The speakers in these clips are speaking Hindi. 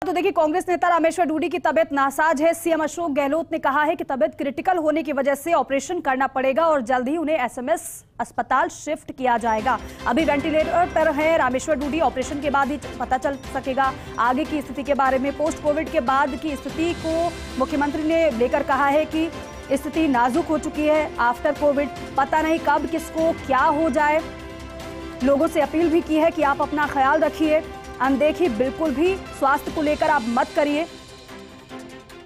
तो देखिए, कांग्रेस नेता रामेश्वर डूडी की तबीयत नासाज है। सीएम अशोक गहलोत ने कहा है कि तबीयत क्रिटिकल होने की वजह से ऑपरेशन करना पड़ेगा और जल्द ही उन्हें एसएमएस अस्पताल शिफ्ट किया जाएगा। अभी वेंटिलेटर पर है रामेश्वर डूडी, ऑपरेशन के बाद ही पता चल सकेगा आगे की स्थिति के बारे में। पोस्ट कोविड के बाद की स्थिति को मुख्यमंत्री ने लेकर कहा है कि स्थिति नाजुक हो चुकी है। आफ्टर कोविड पता नहीं कब किसको क्या हो जाए। लोगों से अपील भी की है कि आप अपना ख्याल रखिए, अनदेखी बिल्कुल भी स्वास्थ्य को लेकर आप मत करिए।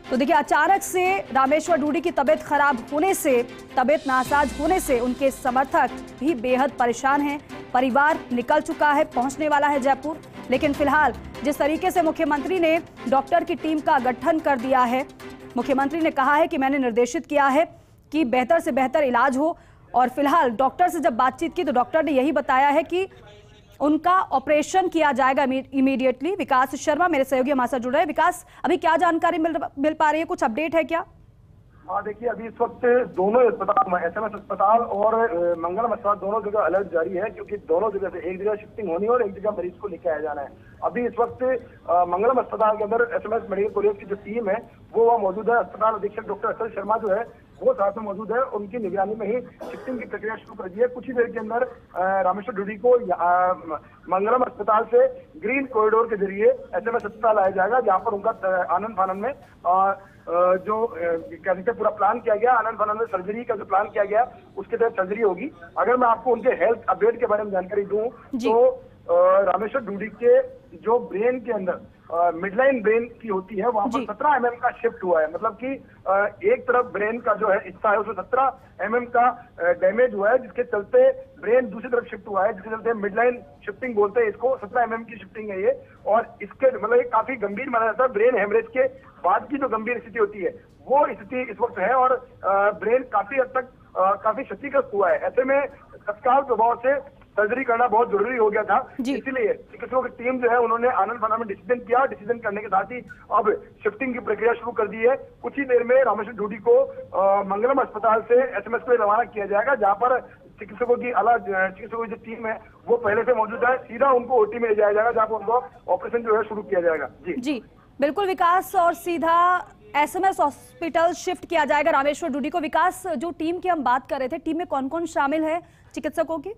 तो देखिए, अचानक से रामेश्वर डूडी की तबीयत खराब होने से, तबीयत नासाज होने से उनके समर्थक भी बेहद परेशान हैं। परिवार निकल चुका है, पहुंचने वाला है जयपुर। लेकिन फिलहाल जिस तरीके से मुख्यमंत्री ने डॉक्टर की टीम का गठन कर दिया है, मुख्यमंत्री ने कहा है कि मैंने निर्देशित किया है कि बेहतर से बेहतर इलाज हो। और फिलहाल डॉक्टर से जब बातचीत की तो डॉक्टर ने यही बताया है कि उनका ऑपरेशन किया जाएगा इमीडिएटली। विकास शर्मा मेरे सहयोगी हमारे साथ जुड़ रहे हैं। विकास, अभी क्या जानकारी मिल पा रही है, कुछ अपडेट है क्या? हाँ, देखिए, अभी इस वक्त दोनों अस्पताल, एसएमएस अस्पताल और मंगलम अस्पताल, दोनों जगह अलर्ट जारी है, क्योंकि दोनों जगह से एक जगह शिफ्टिंग होनी है और एक जगह मरीज को लेकर आया जाना है। अभी इस वक्त मंगलम अस्पताल के अंदर एसएमएस मेडिकल कॉलेज की जो टीम है वो वहाँ मौजूद है। अस्पताल अधीक्षक डॉक्टर अचल शर्मा जो है वो साथ में मौजूद है। उनकी निगरानी में ही शिफ्टिंग की प्रक्रिया शुरू कर दी है। कुछ ही देर के अंदर रामेश्वर डूडी को मंगलम अस्पताल से ग्रीन कॉरिडोर के जरिए एसएमएस अस्पताल आया जाएगा, जहाँ पर उनका आनंद फानंद में जो कह सकते पूरा प्लान किया गया। आनंद फानंद में सर्जरी का जो प्लान किया गया उसके तहत सर्जरी होगी। अगर मैं आपको उनके हेल्थ अपडेट के बारे में जानकारी दूं तो रामेश्वर डूडी के जो ब्रेन के अंदर मिडलाइन ब्रेन की होती है वहां पर 17 mm का शिफ्ट हुआ है। मतलब कि एक तरफ ब्रेन का जो है हिस्सा है उसमें 17 mm का डैमेज हुआ है, जिसके चलते ब्रेन दूसरी तरफ शिफ्ट हुआ है, जिसके चलते मिडलाइन शिफ्टिंग बोलते हैं इसको। 17 mm की शिफ्टिंग है ये, और इसके मतलब ये काफी गंभीर माना जाता है। ब्रेन हेमरेज के बाद की जो गंभीर स्थिति होती है वो स्थिति इस वक्त है, और ब्रेन काफी हद तक काफी क्षतिग्रस्त हुआ है। ऐसे में तत्काल प्रभाव से सर्जरी करना बहुत जरूरी हो गया था। इसीलिए चिकित्सकों की टीम जो है उन्होंने आनंद फानंद में डिसीजन किया। डिसीजन करने के साथ ही अब शिफ्टिंग की प्रक्रिया शुरू कर दी है। कुछ ही देर में रामेश्वर डूडी को मंगलम अस्पताल से एसएमएस पे रवाना किया जाएगा, जहां पर चिकित्सकों की जो टीम है वो पहले से मौजूद है। सीधा उनको ओटी में ले जाया जाएगा, जहाँ पर उनको ऑपरेशन जो है शुरू किया जाएगा। जी बिल्कुल विकास, और सीधा एसएमएस हॉस्पिटल शिफ्ट किया जाएगा रामेश्वर डूडी को। विकास, जो टीम की हम बात कर रहे थे, टीम में कौन कौन शामिल है चिकित्सकों की?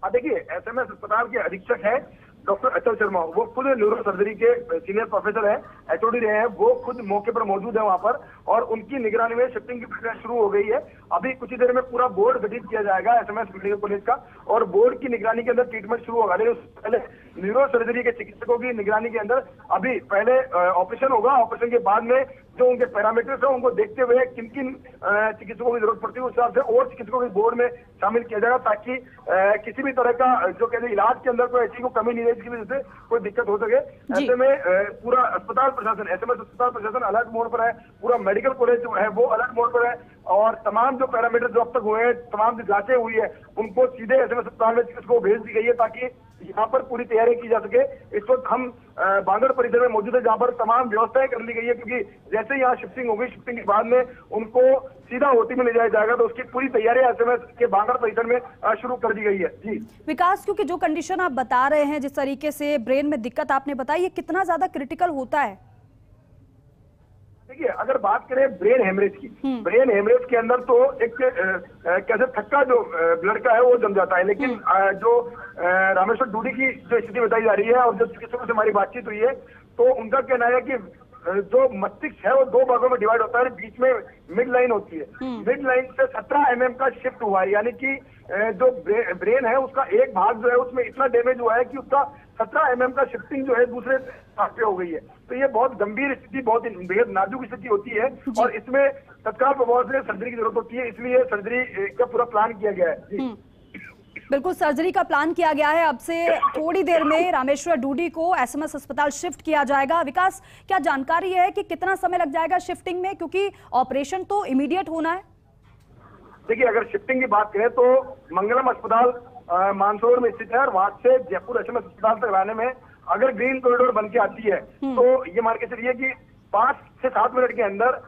देखिए, एसएमएस अस्पताल के अधीक्षक है डॉक्टर अचल शर्मा, वो खुद न्यूरो सर्जरी के सीनियर प्रोफेसर हैं, एचओडी रहे हैं, वो खुद मौके पर मौजूद है वहां पर, और उनकी निगरानी में शिफ्टिंग की प्रक्रिया शुरू हो गई है। अभी कुछ ही देर में पूरा बोर्ड गठित किया जाएगा एसएमएस मेडिकल कॉलेज का, और बोर्ड की निगरानी के अंदर ट्रीटमेंट शुरू होगा। लेकिन उससे पहले न्यूरो सर्जरी के चिकित्सकों की निगरानी के अंदर अभी पहले ऑपरेशन होगा। ऑपरेशन के बाद में जो उनके पैरामीटर्स है उनको देखते हुए किन किन चिकित्सकों की जरूरत पड़ती है उस हिसाब से और चिकित्सकों के बोर्ड में शामिल किया जाएगा, ताकि किसी भी तरह का जो कहते हैं इलाज के अंदर कोई ऐसी कोई कमी नहीं रहे जिसकी वजह से कोई दिक्कत हो सके। ऐसे में पूरा अस्पताल प्रशासन, एसएमएस अस्पताल प्रशासन अलर्ट मोड पर है, पूरा मेडिकल कॉलेज जो है वो अलर्ट मोड पर है, और तमाम जो पैरामीटर जो अब तक हुए हैं, तमाम जो जांचें हुई है उनको सीधे एसएमएस अस्पताल में चिकित्सकों को भेज दी गई है, ताकि यहाँ पर पूरी तैयारी की जा सके। इस वक्त हम बांगड़ परिसर में मौजूद है, जहाँ पर तमाम व्यवस्थाएं कर ली गई है, क्योंकि जैसे यहाँ शिफ्टिंग होगी, शिफ्टिंग के बाद में उनको सीधा ओटी में ले जाया जाएगा, तो उसकी पूरी तैयारी एसएमएस के बांगड़ परिसर में शुरू कर दी गई है। जी विकास, क्योंकि जो कंडीशन आप बता रहे हैं, जिस तरीके से ब्रेन में दिक्कत आपने बताई, ये कितना ज्यादा क्रिटिकल होता है? देखिए, अगर बात करें ब्रेन हेमरेज की, ब्रेन हेमरेज के अंदर तो एक कैसे थक्का जो ब्लड का है वो जम जाता है, लेकिन जो रामेश्वर डूडी की जो स्थिति बताई जा रही है और जो चिकित्सकों से हमारी बातचीत हुई है, तो उनका कहना है कि जो मस्तिष्क है वो दो भागों में डिवाइड होता है, बीच में मिड लाइन होती है। मिड लाइन से 17 mm का शिफ्ट हुआ है, यानी कि जो ब्रेन है उसका एक भाग जो है उसमें इतना डैमेज हुआ है कि उसका 17 mm का शिफ्टिंग जो है दूसरे भाग पे हो गई है। तो ये बहुत गंभीर स्थिति, बहुत बेहद नाजुक स्थिति होती है, और इसमें तत्काल प्रभाव से सर्जरी की जरूरत होती है, इसलिए सर्जरी का पूरा प्लान किया गया है। बिल्कुल, सर्जरी का प्लान किया गया है। अब से थोड़ी देर में रामेश्वर डूडी को एसएमएस अस्पताल शिफ्ट किया जाएगा। विकास, क्या जानकारी है कि कितना समय लग जाएगा शिफ्टिंग में, क्योंकि ऑपरेशन तो इमीडिएट होना है? देखिए, अगर शिफ्टिंग की बात करें तो मंगलम अस्पताल मानसरोवर में स्थित है, और वहां से जयपुर एसएमएस अस्पताल तक लाने में अगर ग्रीन कॉरिडोर बन के आती है तो ये मान के चलिए कि 5 से 7 मिनट के अंदर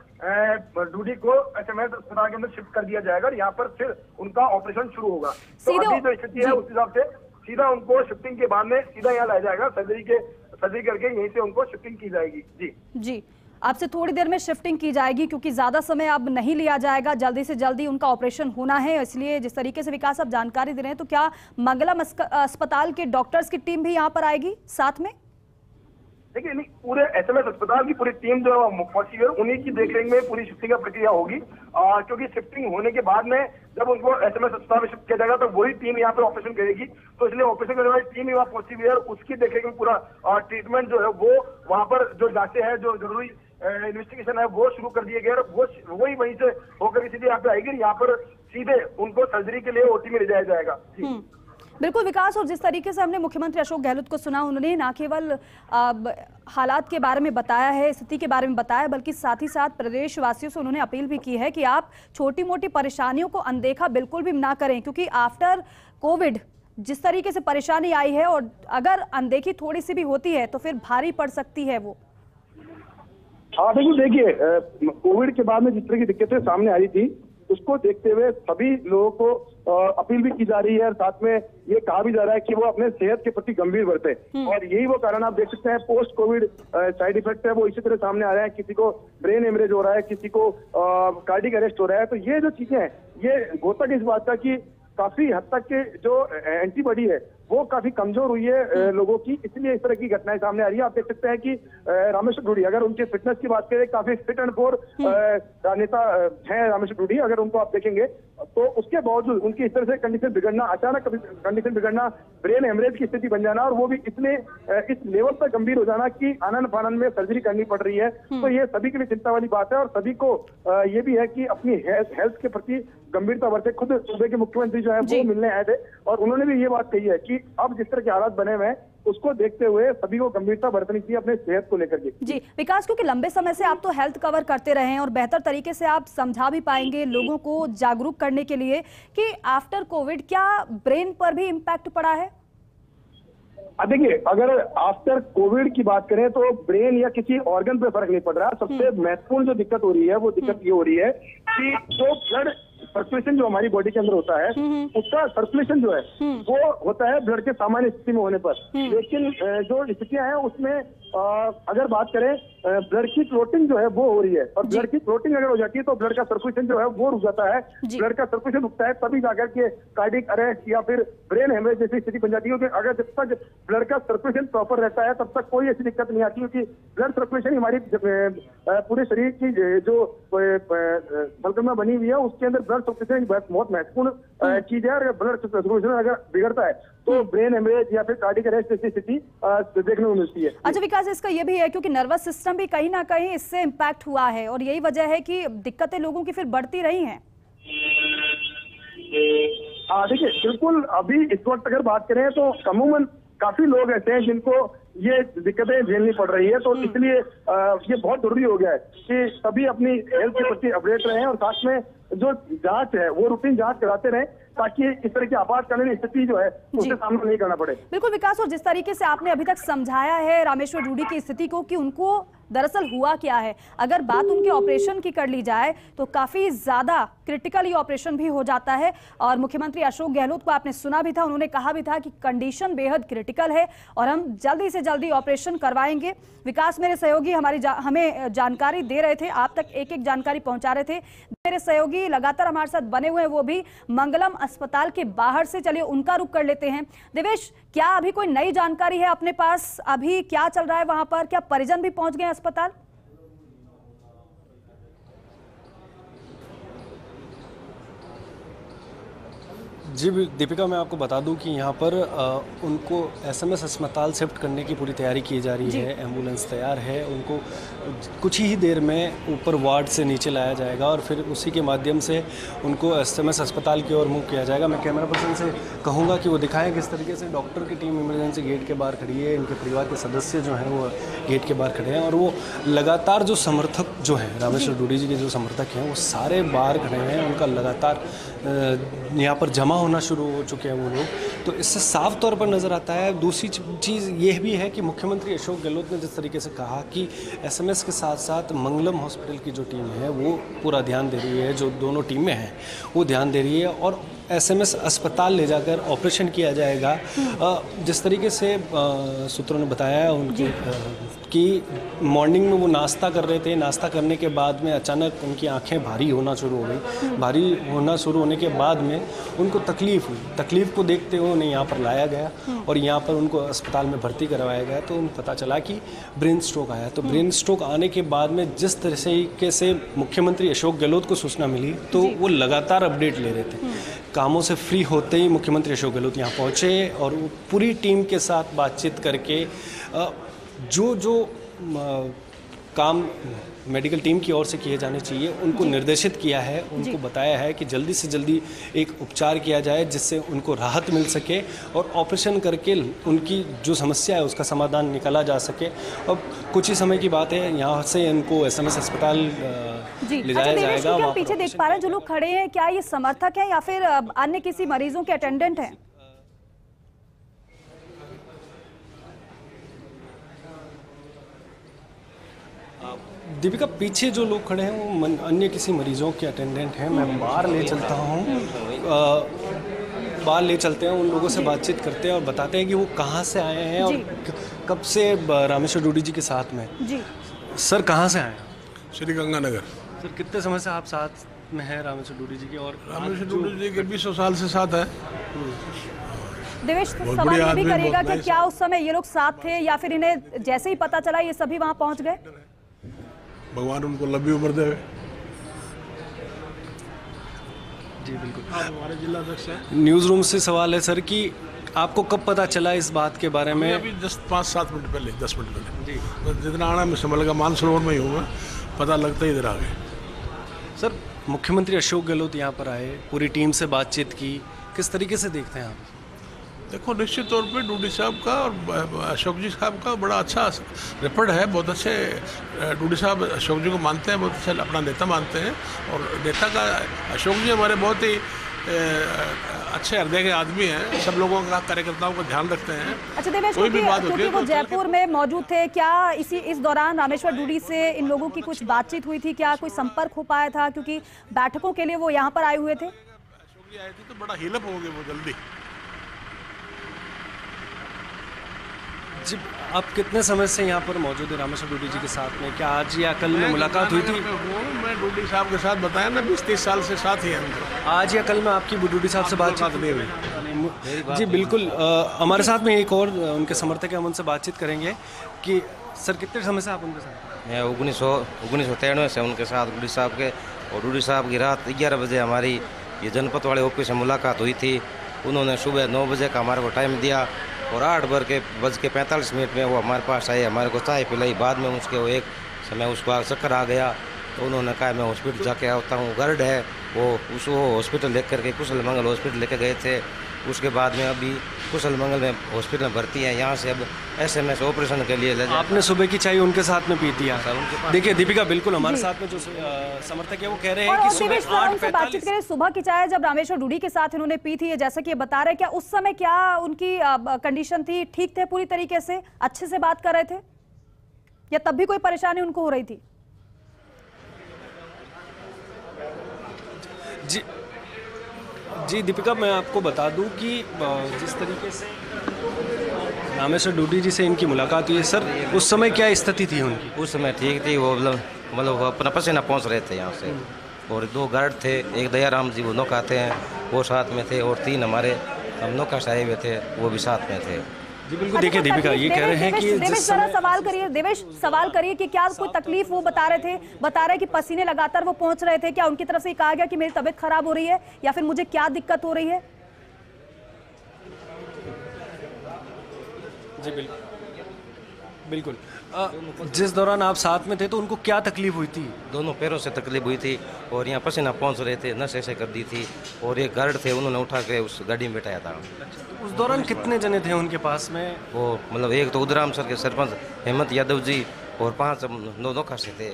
डूडी को एसएमएस अस्पताल के अंदर शिफ्ट कर दिया जाएगा, और यहाँ पर फिर उनका ऑपरेशन शुरू होगा। तो अभी जो स्थिति है उस हिसाब से सीधा उनको शिफ्टिंग के बाद में सीधा यहाँ लाया जाएगा, सर्जरी के सर्जरी करके यहीं से उनको शिफ्टिंग की जाएगी। जी, आपसे थोड़ी देर में शिफ्टिंग की जाएगी क्योंकि ज्यादा समय अब नहीं लिया जाएगा, जल्दी से जल्दी उनका ऑपरेशन होना है, इसलिए जिस तरीके से विकास आप जानकारी दे रहे हैं, तो क्या मंगलम अस्पताल के डॉक्टर्स की टीम भी यहाँ पर आएगी साथ में? देखिए, नहीं, पूरे एसएमएस अस्पताल की पूरी टीम जो पहुंची है, उन्हीं की देखरेख में पूरी शिफ्टिंग का प्रक्रिया होगी, क्योंकि शिफ्टिंग होने के बाद में जब उनको एसएमएस अस्पताल में शिफ्ट किया जाएगा तो वही टीम यहाँ पे ऑपरेशन करेगी। तो इसलिए ऑपरेशन करने वाली टीम ही वहाँ पहुंची हुई है, उसकी देखरेख में पूरा ट्रीटमेंट जो है वो वहाँ पर जो जांचें हैं, जो जरूरी इन्वेस्टिगेशन है वो शुरू कर दिए गए, वही वहीं से होकर सीधे यहाँ पे आएगी। यहाँ पर सीधे उनको सर्जरी के लिए ओटी में ले जाया जाएगा। बिल्कुल विकास, और जिस तरीके से हमने मुख्यमंत्री अशोक गहलोत को सुना, उन्होंने न केवल हालात के बारे में बताया है, स्थिति के बारे में बताया, बल्कि साथ ही साथ प्रदेशवासियों से उन्होंने अपील भी की है कि आप छोटी मोटी परेशानियों को अनदेखा बिल्कुल भी ना करें, क्योंकि आफ्टर कोविड जिस तरीके से परेशानी आई है और अगर अनदेखी थोड़ी सी भी होती है तो फिर भारी पड़ सकती है वो। हाँ देखिए, कोविड के बाद में जिस तरह की दिक्कतें सामने आई थी, उसको देखते हुए सभी लोगों को अपील भी की जा रही है और साथ में ये कहा भी जा रहा है कि वो अपने सेहत के प्रति गंभीर बरते। और यही वो कारण आप देख सकते हैं, पोस्ट कोविड साइड इफेक्ट है वो इसी तरह सामने आ रहे हैं। किसी को ब्रेन हेमरेज हो रहा है, किसी को कार्डियक अरेस्ट हो रहा है। तो ये जो चीजें हैं, ये द्योतक इस बात का कि काफी हद तक के जो एंटीबॉडी है वो काफी कमजोर हुई है लोगों की, इसलिए इस तरह की घटनाएं सामने आ रही है। आप देख सकते हैं कि रामेश्वर डूडी, अगर उनके फिटनेस की बात करें, काफी फिट एंड फोर नेता हैं रामेश्वर डूडी। अगर उनको आप देखेंगे तो उसके बावजूद उनकी इस तरह से कंडीशन बिगड़ना, अचानक कंडीशन बिगड़ना, ब्रेन हेमरेज की स्थिति बन जाना, और वो भी इतने इस लेवल पर गंभीर हो जाना कि आनन फानन में सर्जरी करनी पड़ रही है। तो ये सभी के लिए चिंता वाली बात है और सभी को ये भी है कि अपनी हेल्थ के प्रति गंभीरता बरते। खुद सूबे के मुख्यमंत्री जो है वो मिलने आए थे और उन्होंने भी ये बात कही है कि अब जिस तरह के हालात बने हुए हैं उसको देखते हुए सभी को गंभीरता बरतनी चाहिए अपने सेहत को लेकर के। जी विकास, क्योंकि लंबे समय से आप तो हेल्थ कवर करते रहे हैं और बेहतर तरीके से आप समझा भी पाएंगे लोगों को जागरूक करने के लिए कि आफ्टर कोविड क्या ब्रेन पर भी इम्पैक्ट पड़ा है? देखिए, अगर आफ्टर कोविड की बात करें तो ब्रेन या किसी ऑर्गन पे फर्क नहीं पड़ रहा। सबसे महत्वपूर्ण जो दिक्कत हो रही है वो दिक्कत ये हो रही है कि जो ब्लड सर्कुलेशन जो हमारी बॉडी के अंदर होता है, उसका सर्कुलेशन जो है वो होता है ब्लड के सामान्य स्थिति में होने पर। लेकिन जो स्थितियां हैं उसमें अगर बात करें, ब्लड की क्लोटिंग जो है वो हो रही है, और ब्लड की क्लोटिंग अगर हो जाती है तो ब्लड का सर्कुलेशन जो है वो रुक जाता है। ब्लड का सर्कुलेशन रुकता है तभी जाकर के कार्डियक अरेस्ट या फिर ब्रेन हेमरेज जैसी स्थिति बन जाती है। क्योंकि अगर जब तक ब्लड का सर्कुलेशन प्रॉपर रहता है तब तक कोई ऐसी दिक्कत नहीं आती, क्योंकि ब्लड सर्कुलेशन हमारी पूरे शरीर की जो बलगमा बनी हुई है उसके अंदर ब्लड सर्कुलेशन बहुत महत्वपूर्ण चीज है। और ब्लड सर्कुलेशन अगर बिगड़ता है तो ब्रेन हेमरेज या फिर कार्डियक अरेस्ट जैसी स्थिति देखने को मिलती है। अच्छा विकास, इसका ये भी है क्योंकि नर्वस सिस्टम भी कहीं ना कहीं इससे इम्पैक्ट हुआ है और यही वजह है कि दिक्कतें लोगों की फिर बढ़ती रही हैं। देखिए, बिल्कुल अभी इस वक्त अगर बात करें तो अमूमन काफी लोग ऐसे हैं जिनको ये दिक्कतें झेलनी पड़ रही है। तो इसलिए ये बहुत जरूरी हो गया है कि सभी अपनी हेल्थ के प्रति अपडेट रहें और साथ में जो जांच है वो रूटीन जांच कराते रहें, ताकि इस तरह की आपातकालीन स्थिति जो है उससे सामना नहीं करना पड़े। बिल्कुल विकास, और जिस तरीके से आपने अभी तक समझाया है रामेश्वर डूडी की स्थिति को कि उनको दरअसल हुआ क्या है, अगर बात उनके ऑपरेशन की कर ली जाए तो काफी ज्यादा क्रिटिकल ये ऑपरेशन भी हो जाता है। और मुख्यमंत्री अशोक गहलोत को आपने सुना भी था, उन्होंने कहा भी था कि कंडीशन बेहद क्रिटिकल है और हम जल्दी से जल्दी ऑपरेशन करवाएंगे। विकास मेरे सहयोगी हमें जानकारी दे रहे थे, आप तक एक एक जानकारी पहुंचा रहे थे। मेरे सहयोगी लगातार हमारे साथ बने हुए हैं, वो भी मंगलम अस्पताल के बाहर से। चलिए उनका रुख कर लेते हैं। देवेश, क्या अभी कोई नई जानकारी है अपने पास? अभी क्या चल रहा है वहां पर? क्या परिजन भी पहुंच गए अस्पताल? जी दीपिका, मैं आपको बता दूं कि यहाँ पर उनको एसएमएस अस्पताल शिफ्ट करने की पूरी तैयारी की जा रही है। एम्बुलेंस तैयार है, उनको कुछ ही देर में ऊपर वार्ड से नीचे लाया जाएगा और फिर उसी के माध्यम से उनको एसएमएस अस्पताल की ओर मूव किया जाएगा। मैं कैमरा पर्सन से कहूँगा कि वो दिखाएं किस तरीके से डॉक्टर की टीम इमरजेंसी गेट के बाहर खड़ी है, इनके परिवार के सदस्य जो हैं वो गेट के बाहर खड़े हैं और वो लगातार जो समर्थक जो हैं रामेश्वर डूडी जी के जो समर्थक हैं वो सारे बाहर खड़े हैं। उनका लगातार यहाँ पर जमा होना शुरू हो चुके हैं वो लोग, तो इससे साफ तौर पर नज़र आता है। दूसरी चीज़ ये भी है कि मुख्यमंत्री अशोक गहलोत ने जिस तरीके से कहा कि एसएमएस के साथ साथ मंगलम हॉस्पिटल की जो टीम है वो पूरा ध्यान दे रही है, जो दोनों टीमें हैं वो ध्यान दे रही है और एसएमएस अस्पताल ले जाकर ऑपरेशन किया जाएगा। जिस तरीके से सूत्रों ने बताया उनकी कि मॉर्निंग में वो नाश्ता कर रहे थे, नाश्ता करने के बाद में अचानक उनकी आंखें भारी होना शुरू हो गई। भारी होना शुरू होने के बाद में उनको तकलीफ़ हुई। तकलीफ़ को देखते हुए उन्हें यहाँ पर लाया गया और यहाँ पर उनको अस्पताल में भर्ती करवाया गया। तो उन्हें पता चला कि ब्रेन स्ट्रोक आया। तो ब्रेन स्ट्रोक आने के बाद में जिस तरीके से मुख्यमंत्री अशोक गहलोत को सूचना मिली तो वो लगातार अपडेट ले रहे थे। कामों से फ्री होते ही मुख्यमंत्री अशोक गहलोत यहाँ पहुँचे और वो पूरी टीम के साथ बातचीत करके जो काम मेडिकल टीम की ओर से किए जाने चाहिए उनको निर्देशित किया है। उनको बताया है कि जल्दी से जल्दी एक उपचार किया जाए जिससे उनको राहत मिल सके और ऑपरेशन करके उनकी जो समस्या है उसका समाधान निकाला जा सके। अब कुछ ही समय की बात है, यहाँ से इनको एसएमएस अस्पताल ले जाया जाएगा। हम पीछे देख पा रहे हैं जो लोग खड़े हैं, क्या ये समर्थक हैं या फिर अन्य किसी मरीजों के अटेंडेंट हैं? दीपिका, पीछे जो लोग खड़े हैं वो अन्य किसी मरीजों के अटेंडेंट हैं। मैं बाहर ले चलता हूँ, बाहर ले चलते हैं, उन लोगों से बातचीत करते हैं और बताते हैं कि वो कहाँ से आए हैं और कब से रामेश्वर डूडी जी के साथ में। जी सर, कहाँ से आए? श्री गंगानगर। सर, कितने समय से आप साथ में हैं रामेश्वर डूडी जी के? और रामेश्वर डूडी जी के 20 साल से साथ है। देवेश, सवाल ये भी करेगा कि क्या उस समय ये लोग साथ थे या फिर इन्हें जैसे ही पता चला ये सभी वहाँ पहुँच गए? भगवान उनको लंबी उम्र दे। जी बिल्कुल। हमारे जिला अध्यक्ष हैं। न्यूज़ रूम से सवाल है सर कि आपको कब पता चला इस बात के बारे में? अभी जस्ट 5-7 मिनट पहले, 10 मिनट पहले जी। तो जितना आना मैं समझ लगा, मानसरोवर में ही हूँ मैं, पता लगता ही इधर आ गए। सर, मुख्यमंत्री अशोक गहलोत यहाँ पर आए, पूरी टीम से बातचीत की, किस तरीके से देखते हैं आप? देखो, निश्चित तौर पे डूडी साहब का और अशोक जी साहब का बड़ा अच्छा रेकॉर्ड है। बहुत अच्छे डूडी साहब अशोक जी को मानते हैं, बहुत अच्छा अपना नेता मानते हैं। और नेता का अशोक जी हमारे बहुत ही अच्छे हृदय के आदमी हैं। सब लोगों का, कार्यकर्ताओं का ध्यान रखते हैं। अच्छा देवेश, क्योंकि वो जयपुर में मौजूद थे, क्या इस दौरान रामेश्वर डूडी से इन लोगों की कुछ बातचीत हुई थी? क्या कोई संपर्क हो पाया था? क्योंकि बैठकों के लिए वो यहाँ पर आए हुए थे। अशोक जी आए थे तो बड़ा हीलअप हो गए वो जल्दी। जी, आप कितने समय से यहाँ पर मौजूद है रामेश्वर डूडी जी के साथ में? क्या आज या कल में मुलाकात हुई थी? मैं डूडी साहब के साथ बताया ना, 20-30 साल से साथ ही हैं। आज या कल में आपकी डूडी साहब से बातचीत नहीं हुई? जी बिल्कुल। हमारे साथ में एक और उनके समर्थक हैं, हम उनसे बातचीत करेंगे कि सर, कितने समय से आप उनके साथ? मैं 1993 से उनके साथ डूडी साहब के। और डूडी साहब की रात 11 बजे हमारी ये जनपद वाले ऑफिस में मुलाकात हुई थी। उन्होंने सुबह 9 बजे का हमारे को टाइम दिया और 8:45 में वो हमारे पास आए, हमारे को चाय पिलाई। बाद में उसके वो एक समय उसको चक्कर आ गया तो उन्होंने कहा मैं हॉस्पिटल जाके आता हूँ। गार्ड है वो, उसको हॉस्पिटल लेकर के कुशल मंगल हॉस्पिटल लेके गए थे। उसके बाद में अभी कुशल मंगल में हॉस्पिटल में भर्ती है। यहाँ से अब एसएमएस ऑपरेशन के लिए ले जाए। आपने सुबह की चाय उनके साथ में पी थी? देखिए दीपिका, बिल्कुल हमारे साथ में जो समर्थक है वो कह रहे हैं कि सुबह 8:45 बातचीत करें। सुबह की चाय जब रामेश्वर डूडी के साथ इन्होंने पी थी, जैसा कि ये बता रहे, क्या उस समय क्या उनकी कंडीशन थी? ठीक थे पूरी तरीके से, अच्छे से बात कर रहे थे या तब भी कोई परेशानी उनको हो रही थी? जी दीपिका, मैं आपको बता दूं कि जिस तरीके से रामेश्वर डूडी जी से इनकी मुलाकात हुई है सर, उस समय क्या स्थिति थी उनकी? उस समय ठीक थी वो, मतलब अपना पसीना पहुँच रहे थे यहाँ से। और 2 गार्ड थे, एक दयाराम जी वो नौका थे वो साथ में थे, और 3 हमारे हम नौका से आए हुए थे वो भी साथ में थे। जी बिल्कुल। देखिए दीपिका, ये कह रहे हैं कि देवेश जरा सवाल करिए। देवेश, सवाल करिए कि क्या कोई तकलीफ वो बता रहे कि पसीने लगातार वो पहुंच रहे थे। क्या उनकी तरफ से कहा गया कि मेरी तबीयत खराब हो रही है या फिर मुझे क्या दिक्कत हो रही है? जी बिल्कुल। जिस दौरान आप साथ में थे तो उनको क्या तकलीफ हुई थी? दोनों पैरों से तकलीफ हुई थी और यहाँ पसीना पहुँच रहे थे, नस ऐसे कर दी थी। और एक गार्ड थे, उन्होंने उठा के उस गाड़ी में बैठाया था। उस दौरान कितने जने थे उनके पास में? वो मतलब एक तो उदराम सर के सरपंच हेमंत यादव जी और 5 नौका से थे।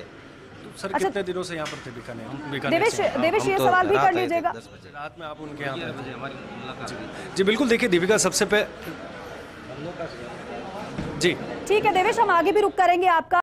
सर कितने दिनों से यहाँ पर थे बीकानेर? देवेश ये सवाल भी कर लीजिएगा। रात में आप उनके यहाँ पर? जी बिल्कुल। देखिए दीपिका, सबसे पहले जी ठीक है देवेश, हम आगे भी रुक करेंगे आपका।